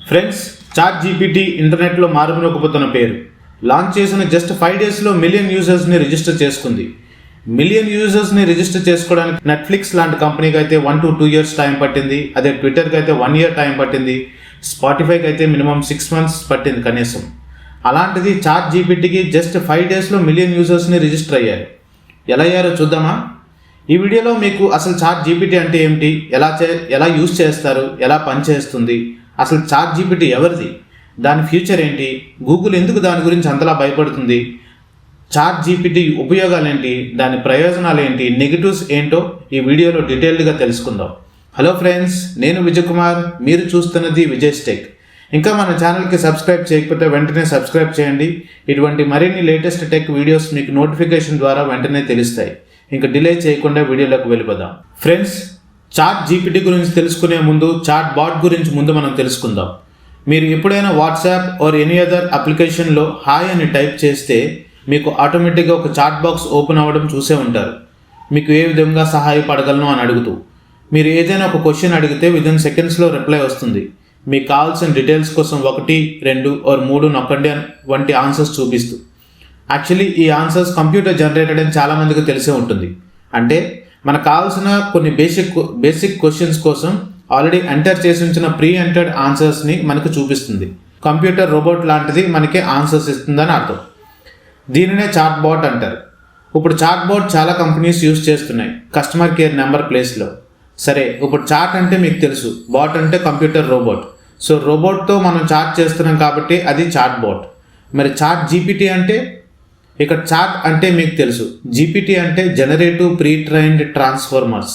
Friends, chat GPT ఇంటర్నెట్లో మారుమోగిపోతున్న పేరు. Launch చేసిన జస్ట్ 5 డేస్లో మిలియన్ యూజర్స్ని రిజిస్టర్ చేసుకుంది. మిలియన్ యూజర్స్ని రిజిస్టర్ చేసుకోవడానికి నెట్ఫ్లిక్స్ లాంటి కంపెనీకి అయితే 1 to 2 years టైం పట్టింది. అదే ట్విట్టర్కి అయితే 1 year టైం పట్టింది. స్పాటిఫైకి అయితే మినిమం 6 months పట్టింది కనీసం. అలాంటిది చాట్ జీపీటీకి జస్ట్ 5 డేస్లో మిలియన్ యూజర్స్ని రిజిస్టర్ అయ్యారు. ఎలా అయ్యారో చూద్దామా? ఈ వీడియోలో మీకు అసలు చాట్ జీపీటీ అంటే ఏమిటి, ఎలా యూజ్ చేస్తారు, ఎలా పనిచేస్తుంది, అసలు చాట్ జీపీటీ ఎవరిది, దాని ఫ్యూచర్ ఏంటి, గూగుల్ ఎందుకు దాని గురించి అంతలా భయపడుతుంది, చాట్ జీపీటీ ఉపయోగాలు ఏంటి, దాని ప్రయోజనాలు ఏంటి, నెగిటివ్స్ ఏంటో ఈ వీడియోలో డీటెయిల్డ్గా తెలుసుకుందాం. హలో ఫ్రెండ్స్, నేను విజయ్ కుమార్, మీరు చూస్తున్నది విజయ్ టెక్. ఇంకా మన ఛానల్కి సబ్స్క్రైబ్ చేయకపోతే వెంటనే సబ్స్క్రైబ్ చేయండి. ఇటువంటి మరిన్ని లేటెస్ట్ టెక్ వీడియోస్ మీకు నోటిఫికేషన్ ద్వారా వెంటనే తెలుస్తాయి. ఇంకా డిలే చేయకుండా వీడియోలోకి వెళ్ళిపోదాం. ఫ్రెండ్స్, చాట్ జీపీటీ గురించి తెలుసుకునే ముందు చాట్ బాట్ గురించి ముందు మనం తెలుసుకుందాం. మీరు ఎప్పుడైనా వాట్సాప్ ఆర్ ఎనీ అదర్ అప్లికేషన్లో హాయ్ అని టైప్ చేస్తే మీకు ఆటోమేటిక్గా ఒక చాట్ బాక్స్ ఓపెన్ అవ్వడం చూసే ఉంటారు. మీకు ఏ విధంగా సహాయపడగలను అని అడుగుతూ. మీరు ఏదైనా ఒక క్వశ్చన్ అడిగితే విదిన్ సెకండ్స్లో రిప్లై వస్తుంది. మీకు కావాల్సిన డీటెయిల్స్ కోసం 1, 2 or 3 నొక్కండి వంటి ఆన్సర్స్ చూపిస్తూ. యాక్చువల్లీ ఈ ఆన్సర్స్ కంప్యూటర్ జనరేటెడ్ అని చాలామందికి తెలిసే ఉంటుంది. అంటే మనకు కావాల్సిన కొన్ని బేసిక్ క్వశ్చన్స్ కోసం ఆల్రెడీ ఎంటర్ చేసి ఉంచిన ప్రీ ఎంటర్డ్ ఆన్సర్స్ని మనకు చూపిస్తుంది. కంప్యూటర్ రోబోట్ లాంటిది మనకి ఆన్సర్స్ ఇస్తుందని అర్థం. దీనినే చాట్ బాట్ అంటారు. ఇప్పుడు చాట్ బాట్ చాలా కంపెనీస్ యూజ్ చేస్తున్నాయి కస్టమర్ కేర్ నెంబర్ ప్లేస్లో. సరే, ఇప్పుడు చాట్ అంటే మీకు తెలుసు, బాట్ అంటే కంప్యూటర్ రోబోట్. సో రోబోట్తో మనం చాట్ చేస్తున్నాం కాబట్టి అది చాట్ బాట్. మరి చాట్ జీపీటీ అంటే, ఇక్కడ చాట్ అంటే మీకు తెలుసు, జీపీటీ అంటే జనరేటివ్ ప్రీ ట్రైన్డ్ ట్రాన్స్ఫార్మర్స్.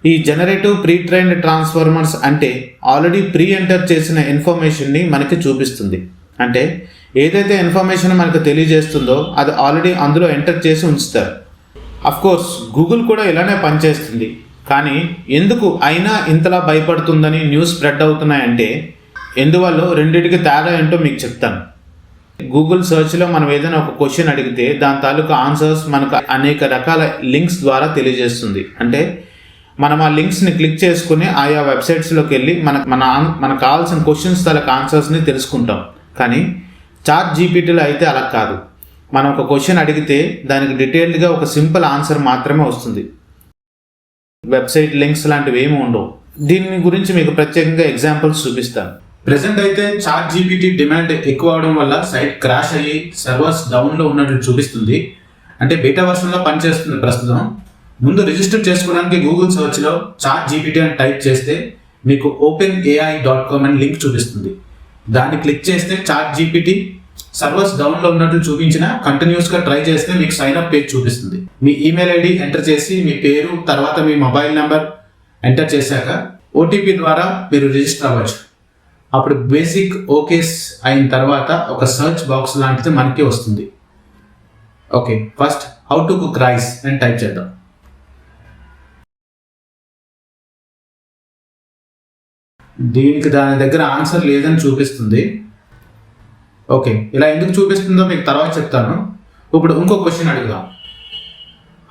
ఈ జనరేటివ్ ప్రీ ట్రైన్డ్ ట్రాన్స్ఫార్మర్స్ అంటే ఆల్రెడీ ప్రీ ఎంటర్ చేసిన ఇన్ఫర్మేషన్ని మనకి చూపిస్తుంది. అంటే ఏదైతే ఇన్ఫర్మేషన్ మనకు తెలియజేస్తుందో అది ఆల్రెడీ అందులో ఎంటర్ చేసి ఉంచుతారు. అఫ్కోర్స్ గూగుల్ కూడా ఇలానే పనిచేస్తుంది. కానీ ఎందుకు అయినా ఇంతలా భయపడుతుందని న్యూస్ స్ప్రెడ్ అవుతున్నాయంటే ఎందువల్ల రెండింటికి తేడా ఏంటో మీకు చెప్తాను. గూగుల్ సెర్చ్లో మనం ఏదైనా ఒక క్వశ్చన్ అడిగితే దాని తాలూకా ఆన్సర్స్ మనకు అనేక రకాల లింక్స్ ద్వారా తెలియజేస్తుంది. అంటే మనం ఆ లింక్స్ని క్లిక్ చేసుకుని ఆయా వెబ్సైట్స్లోకి వెళ్ళి మనకు కావాల్సిన క్వశ్చన్స్ తాలూకా ఆన్సర్స్ని తెలుసుకుంటాం. కానీ చాట్ జీపీటీలో అయితే అలా కాదు. మనం ఒక క్వశ్చన్ అడిగితే దానికి డీటెయిల్డ్గా ఒక సింపుల్ ఆన్సర్ మాత్రమే వస్తుంది. వెబ్సైట్ లింక్స్ లాంటివి ఏమి ఉండవు. దీని గురించి మీకు ప్రత్యేకంగా ఎగ్జాంపుల్స్ చూపిస్తాను. ప్రెసెంట్ అయితే చాట్ జీపీటీ డిమాండ్ ఎక్కువ అవడం వల్ల సైట్ క్రాష్ అయ్యి సర్వర్స్ డౌన్లో ఉన్నట్లు చూపిస్తుంది. అంటే బీటా వర్షన్లో పనిచేస్తుంది ప్రస్తుతం. ముందు రిజిస్టర్ చేసుకోవడానికి గూగుల్ సర్చ్లో చాట్ జీపీటీ అని టైప్ చేస్తే మీకు openai.com అని లింక్ చూపిస్తుంది. దాన్ని క్లిక్ చేస్తే చాట్ జీపీటీ సర్వర్స్ డౌన్లో ఉన్నట్లు చూపించిన కంటిన్యూస్గా ట్రై చేస్తే మీకు సైన్ అప్ పేజ్ చూపిస్తుంది. మీ ఈమెయిల్ ఐడి ఎంటర్ చేసి మీ పేరు తర్వాత మీ మొబైల్ నెంబర్ ఎంటర్ చేశాక ఓటీపీ ద్వారా మీరు రిజిస్టర్ అవ్వచ్చు. అప్పుడు బేసిక్ ఓకేస్ అయిన తర్వాత ఒక సర్చ్ బాక్స్ లాంటిది మనకి వస్తుంది. Okay, first how to cook rice అని టైప్ చేద్దాం. దీనికి దాని దగ్గర ఆన్సర్ లేదని చూపిస్తుంది. ఓకే, ఇలా ఎందుకు చూపిస్తుందో మీకు తర్వాత చెప్తాను. ఇప్పుడు ఇంకో క్వశ్చన్ అడుగుదాం.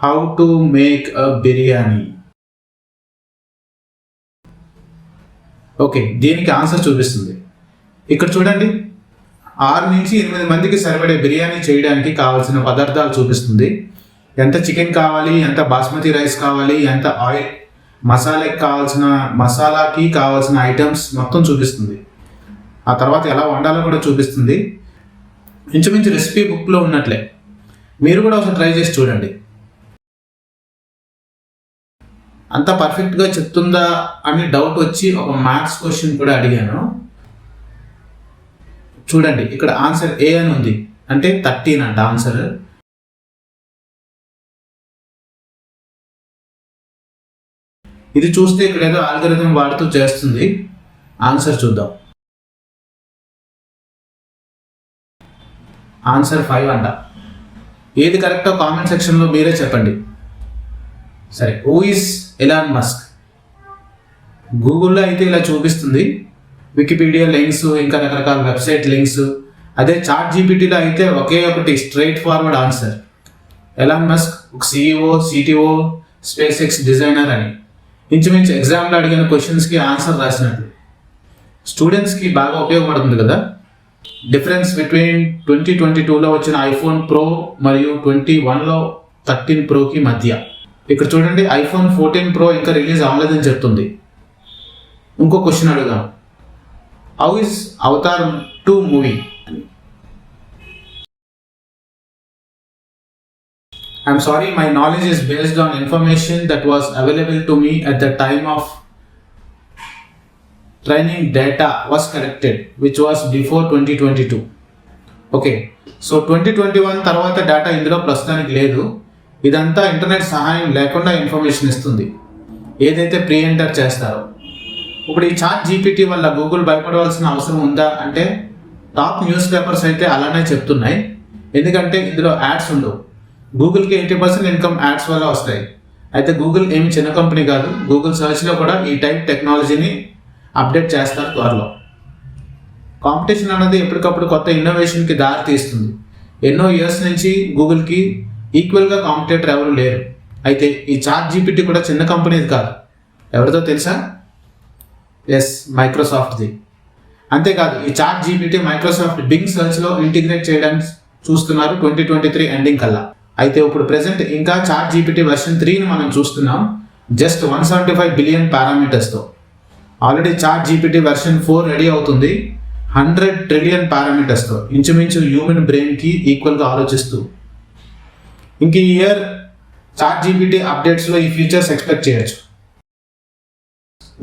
How to make a biryani. Okay, దీనికి ఆన్సర్ చూపిస్తుంది. ఇక్కడ చూడండి, 6 నుంచి 8 మందికి సరిపడే బిర్యానీ చేయడానికి కావాల్సిన పదార్థాలు చూపిస్తుంది. ఎంత చికెన్ కావాలి, ఎంత బాస్మతి రైస్ కావాలి, ఎంత ఆయిల్, మసాలాకి కావాల్సిన ఐటమ్స్ మొత్తం చూపిస్తుంది. ఆ తర్వాత ఎలా వండాలో కూడా చూపిస్తుంది. ఇంచుమించు రెసిపీ బుక్లో ఉన్నట్లే. మీరు కూడా ఒకసారి ట్రై చేసి చూడండి. అంత పర్ఫెక్ట్గా చెప్తుందా అని డౌట్ వచ్చి ఒక మ్యాథ్స్ క్వశ్చన్ కూడా అడిగాను. చూడండి, ఇక్కడ ఆన్సర్ ఏ అని ఉంది, అంటే 13 అంట ఆన్సర్. ఇది చూస్తే ఇక్కడ ఏదో ఆల్గరిథం వాడుతూ చేస్తుంది. ఆన్సర్ చూద్దాం. ఆన్సర్ 5 అంట. ఏది కరెక్టో కామెంట్ సెక్షన్లో మీరే చెప్పండి. సరే, హూ ఈజ్ ఎలాన్ మస్క్? గూగుల్లో అయితే ఇలా చూపిస్తుంది, వికీపీడియా లింక్స్, ఇంకా రకరకాల వెబ్సైట్ లింక్స్. అదే చాట్ జీపీటీలో అయితే ఒకే ఒకటి straight forward answer. Elon Musk ఒక CEO, CTO, space X designer అని ఇంచుమించు ఎగ్జామ్లో అడిగిన క్వశ్చన్స్కి ఆన్సర్ రాసినట్లు. స్టూడెంట్స్కి బాగా ఉపయోగపడుతుంది కదా. డిఫరెన్స్ బిట్వీన్ 2022లో వచ్చిన ఐఫోన్ ప్రో మరియు 21లో 13 ప్రోకి మధ్య. ఇక్కడ చూడండి, ఐఫోన్ 14 ప్రో ఇంకా రిలీజ్ అవ్వలేదని చెప్తుంది. ఇంకో క్వశ్చన్ అడుగుదాం, how is Avatar 2 movie? I'm sorry, my knowledge is based on information that was available to me at the time of training data was collected, which was before 2022. Okay, so 2021 తర్వాత data ఇందులో ప్రస్తుతానికి లేదు. ఇదంతా internet సహాయం లేకుండా information ఇస్తుంది, ఏదైతే pre enter చేస్తారో. ఇప్పుడు ఈ చాట్ జీపీటీ వల్ల గూగుల్ భయపడవలసిన అవసరం ఉందా అంటే, టాప్ న్యూస్ పేపర్స్ అయితే అలానే చెప్తున్నాయి. ఎందుకంటే ఇందులో యాడ్స్ ఉండవు. గూగుల్కి 80% ఇన్కమ్ యాడ్స్ వల్ల వస్తాయి. అయితే గూగుల్ ఏమి చిన్న కంపెనీ కాదు. గూగుల్ సర్చ్లో కూడా ఈ టైప్ టెక్నాలజీని అప్డేట్ చేస్తారు త్వరలో. కాంపిటీషన్ అన్నది ఎప్పటికప్పుడు కొత్త ఇన్నోవేషన్కి దారి తీస్తుంది. ఎన్నో ఇయర్స్ నుంచి గూగుల్కి ఈక్వల్గా కాంపిటేటర్ ఎవరు లేరు. అయితే ఈ చాట్ జీపీటీ కూడా చిన్న కంపెనీది కాదు. ఎవరితో తెలుసా? ఎస్, మైక్రోసాఫ్ట్ది. అంతేకాదు, ఈ చాట్ జీపీటీ మైక్రోసాఫ్ట్ బింగ్ సర్చ్లో ఇంటిగ్రేట్ చేయడానికి చూస్తున్నారు 2023 ఎండింగ్ కల్లా. అయితే ఇప్పుడు ప్రెసెంట్ ఇంకా చాట్ జీపీటీ వెర్షన్ 3ని మనం చూస్తున్నాం, జస్ట్ 175 బిలియన్ పారామీటర్స్తో. Already chat GPT version 4 ready అవుతుంది, 100 ట్రిలియన్ పారామీటర్స్తో, ఇంచుమించు హ్యూమన్ బ్రెయిన్కి ఈక్వల్గా ఆలోచిస్తూ. ఇంక ఈ ఇయర్ చాట్ జీపీటీ అప్డేట్స్లో ఈ ఫీచర్స్ ఎక్స్పెక్ట్ చేయొచ్చు.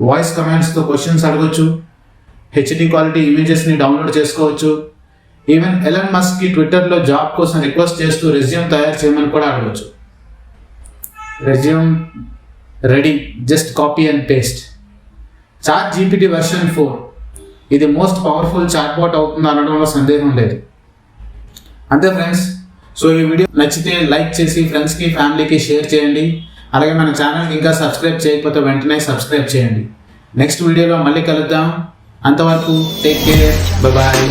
వాయిస్ కమాండ్స్తో క్వశ్చన్స్ అడగొచ్చు, హెచ్డి క్వాలిటీ ఇమేజెస్ని డౌన్లోడ్ చేసుకోవచ్చు. ఈవెన్ ఎలన్ మస్క్కి ట్విట్టర్లో జాబ్ కోసం రిక్వెస్ట్ చేస్తూ రెజ్యూమ్ తయారు చేయమని కూడా అడగవచ్చు. Resume ready, just copy and paste. Chat GPT version 4 ఇది మోస్ట్ పవర్ఫుల్ చాట్ బాట్ అవుతుంది అనడంలో సందేహం లేదు. అంతే ఫ్రెండ్స్, సో ఈ వీడియో నచ్చితే లైక్ చేసి ఫ్రెండ్స్కి ఫ్యామిలీకి షేర్ చేయండి. అలాగే మన ఛానల్కి ఇంకా సబ్స్క్రైబ్ చేయకపోతే వెంటనే సబ్స్క్రైబ్ చేయండి. నెక్స్ట్ వీడియోలో మళ్ళీ కలుద్దాం. అంతవరకు టేక్ కేర్, బాయ్.